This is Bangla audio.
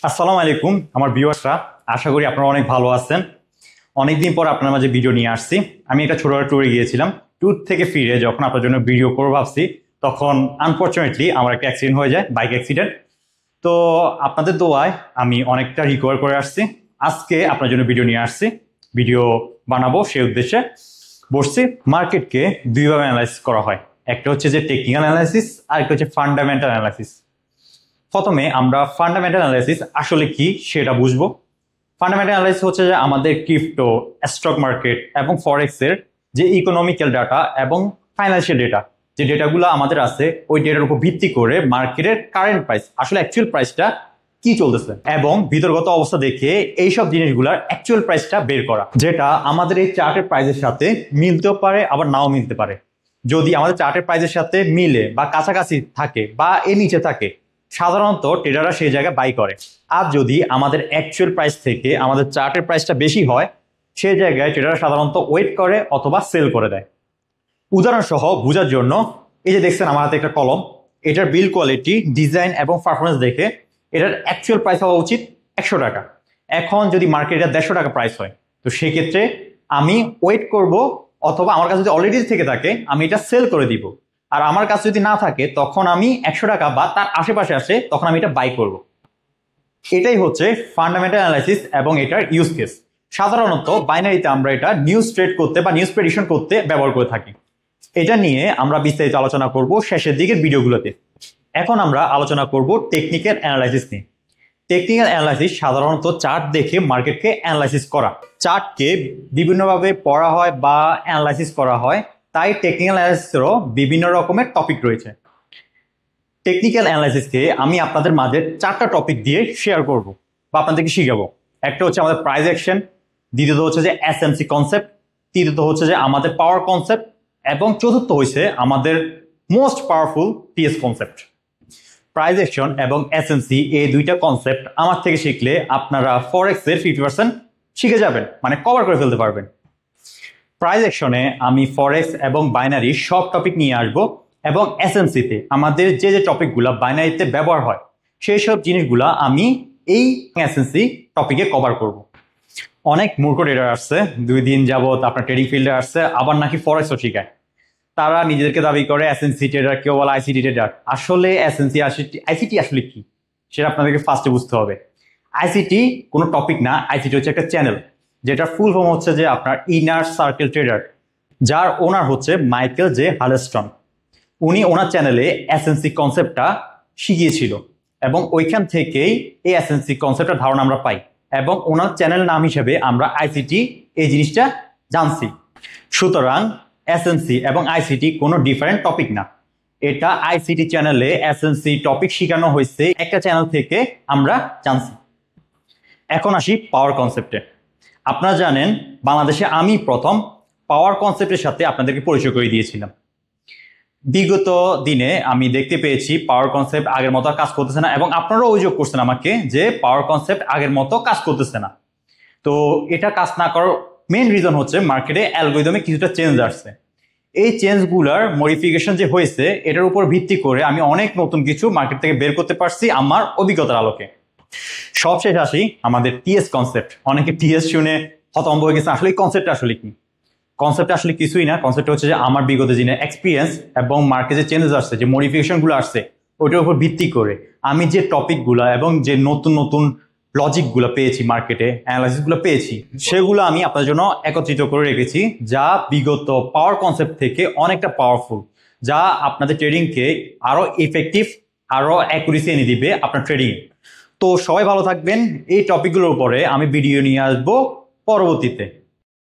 আসসালামু আলাইকুম আমার ভিউয়ার্সরা, আশা করি আপনারা অনেক ভালো আছেন। অনেকদিন পর আপনার মাঝে ভিডিও নিয়ে আসছি। আমি একটা ছোট ট্যুরে গিয়েছিলাম। ট্যুর থেকে ফিরে যখন আপনার জন্য ভিডিও করবো ভাবছি, তখন আনফরচুনেটলি আমার একটা অ্যাক্সিডেন্ট হয়ে যায়, বাইক অ্যাক্সিডেন্ট। তো আপনাদের দোয়ায় আমি অনেকটা রিকভার করে আসছি। আজকে আপনার জন্য ভিডিও নিয়ে আসছি, ভিডিও বানাবো সেই উদ্দেশ্যে বসছি। মার্কেটকে দুইভাবে অ্যানালাইসিস করা হয়, একটা হচ্ছে যে টেকনিক্যাল অ্যানালাইসিস, আর একটা হচ্ছে ফান্ডামেন্টাল অ্যানালাইসিস। প্রথমে আমরা ফান্ডামেন্টাল অ্যানালাইসিস আসলে কি সেটা বুঝবো। ফান্ডামেন্টাল অ্যানালাইসিস হচ্ছে যে আমাদের ক্রিপ্টো, স্টক মার্কেট এবং ফরেক্সের যে ইকোনমিক্যাল ডাটা এবং ফাইন্যান্সিয়াল ডেটা, যে ডেটাগুলো আমাদের আছে, ওই ডেটার উপর ভিত্তি করে মার্কেটের কারেন্ট প্রাইস, আসলে অ্যাকচুয়াল প্রাইসটা কি চলতেছে, এবং ভিতরগত অবস্থা দেখে এইসব জিনিসগুলোর অ্যাকচুয়াল প্রাইসটা বের করা, যেটা আমাদের এই চার্টের প্রাইসের সাথে মিলতেও পারে আবার নাও মিলতে পারে। যদি আমাদের চার্টের প্রাইসের সাথে মিলে বা কাছাকাছি থাকে বা এর নিচে থাকে, সাধারণত ট্রেডাররা সেই জায়গায় বাই করে। আর যদি আমাদের অ্যাকচুয়াল প্রাইস থেকে আমাদের চার্টের প্রাইসটা বেশি হয়, সেই জায়গায় ট্রেডাররা সাধারণত ওয়েট করে অথবা সেল করে দেয়। উদাহরণ সহ বোঝার জন্য, এই যে দেখছেন আমার হাতে একটা কলম, এটার বিল কোয়ালিটি, ডিজাইন এবং পারফরমেন্স দেখে এটার অ্যাকচুয়াল প্রাইস হওয়া উচিত 100 টাকা। এখন যদি মার্কেটে 150 টাকা প্রাইস হয়, তো সেক্ষেত্রে আমি ওয়েট করব, অথবা আমার কাছে যদি অলরেডি থেকে থাকে আমি এটা সেল করে দিব। আর আমার কাছে যদি না থাকে, তখন আমি 100 টাকা বা তার আশেপাশে আসে তখন আমি এটা বাই করব। এটাই হচ্ছে ফান্ডামেন্টাল অ্যানালাইসিস এবং এটার ইউজ কেস। সাধারণত বাইনারিতে আমরা এটা নিউজ ট্রেড করতে বা নিউজ প্রেডিকশন করতে ব্যবহার করে থাকি। এটা নিয়ে আমরা বিস্তারিত আলোচনা করব শেষের দিকের ভিডিওগুলোতে। এখন আমরা আলোচনা করব টেকনিক্যাল অ্যানালাইসিস নিয়ে। টেকনিক্যাল অ্যানালাইসিস সাধারণত চার্ট দেখে মার্কেটকে অ্যানালাইসিস করা। চার্টকে বিভিন্নভাবে পড়া হয় বা অ্যানালাইসিস করা হয়, তাই টেকনিক্যাল অ্যানালাইসিসেরও বিভিন্ন রকমের টপিক রয়েছে। টেকনিক্যাল অ্যানালাইসিসকে আমি আপনাদের মাঝে 4টা টপিক দিয়ে শেয়ার করব বা আপনাদেরকে শিখাবো। একটা হচ্ছে আমাদের প্রাইস অ্যাকশন, দ্বিতীয়ত হচ্ছে যে এসএমসি কনসেপ্ট, তৃতীয়ত হচ্ছে যে আমাদের পাওয়ার কনসেপ্ট, এবং চতুর্থ হচ্ছে আমাদের most powerful TS concept. Price action এবং এসএমসি এই দুইটা কনসেপ্ট আমার থেকে শিখলে আপনারা ফরেক্সের 50% শিখে যাবেন, মানে কভার করে ফেলতে পারবেন। প্রাইস অ্যাকশনে আমি ফরেক্স এবং বাইনারি সব টপিক নিয়ে আসবো, এবং এসএমসিতে আমাদের যে যে টপিকগুলো বাইনারিতে ব্যবহার হয় সেই সব জিনিসগুলো আমি এই এসএমসি টপিকে কভার করব। অনেক মূর্খ ট্রেডার আসছে 2 দিন যাবত আপনার ট্রেডিং ফিল্ডে আসছে, আবার নাকি ফরেক্সও শিখায়। তারা নিজেদেরকে দাবি করে এসএনসি ট্রেডার, কেউ বলে আইসিটি ট্রেডার। আসলে এসএনসি আইসিটি আসলে কি সেটা আপনাদেরকে ফার্স্টে বুঝতে হবে। আইসিটি কোনো টপিক না, আইসিটি হচ্ছে একটা চ্যানেল, যেটা ফুল ফর্ম হচ্ছে যে আপনার ইনার সার্কেল ট্রেডার, যার ওনার হচ্ছে মাইকেল জে হালস্টন। উনি ওনার চ্যানেলে এসএনসি কনসেপ্টটা শিখিয়েছিল, এবং ওইখান থেকেই এই এসএনসি কনসেপ্টের ধারণা আমরা পাই, এবং ওনার চ্যানেল নাম হিসেবে আমরা আইসিটি এই জিনিসটা জানছি। সুতরাং এসএনসি এবং আইসিটি কোনো ডিফারেন্ট টপিক না, এটা আইসিটি চ্যানেলে এসএনসি টপিক শেখানো হয়েছে, একটা চ্যানেল থেকে আমরা জানছি। এখন আসি পাওয়ার কনসেপ্টে। আপনারা জানেন বাংলাদেশে আমি প্রথম পাওয়ার কনসেপ্টের সাথে আপনাদেরকে পরিচয় করে দিয়েছিলাম। বিগত দিনে আমি দেখতে পেয়েছি পাওয়ার কনসেপ্ট আগের মতো কাজ করতেছে না, এবং আপনারাও অভিযোগ করছেন আমাকে যে পাওয়ার কনসেপ্ট আগের মতো কাজ করতেছে না। তো এটা কাজ না করার মেইন রিজন হচ্ছে মার্কেটে অ্যালগরিদমে কিছুটা চেঞ্জ আসছে। এই চেঞ্জগুলার মডিফিকেশন যে হয়েছে, এটার উপর ভিত্তি করে আমি অনেক নতুন কিছু মার্কেট থেকে বের করতে পারছি আমার অভিজ্ঞতার আলোকে। সবশেষ আসি আমাদের টিএস কনসেপ্ট। অনেকে টিএস শুনে হতভম্ব হয়ে গেছে, আসলে এই কনসেপ্ট আসলে কি? কনসেপ্ট আসলে কিছুই না। কনসেপ্ট হচ্ছে যে আমার বিগত দিনের এক্সপিরিয়েন্স এবং মার্কেটে চেঞ্জেস আসছে, যে মডিফিকেশনগুলো আসছে, ওইটার উপর ভিত্তি করে আমি যে টপিকগুলো এবং যে নতুন নতুন লজিকগুলো পেয়েছি, মার্কেটে অ্যানালাইসিসগুলো পেয়েছি, সেগুলো আমি আপনার জন্য একত্রিত করে রেখেছি, যা বিগত পাওয়ার কনসেপ্ট থেকে অনেকটা পাওয়ারফুল, যা আপনাদের ট্রেডিংকে আরো ইফেক্টিভ, আরো অ্যাকুরেসি এনে দিবে আপনার ট্রেডিং। তো সবাই ভালো থাকবেন। এই টপিকগুলোর উপরে আমি ভিডিও নিয়ে আসবো পরবর্তীতে।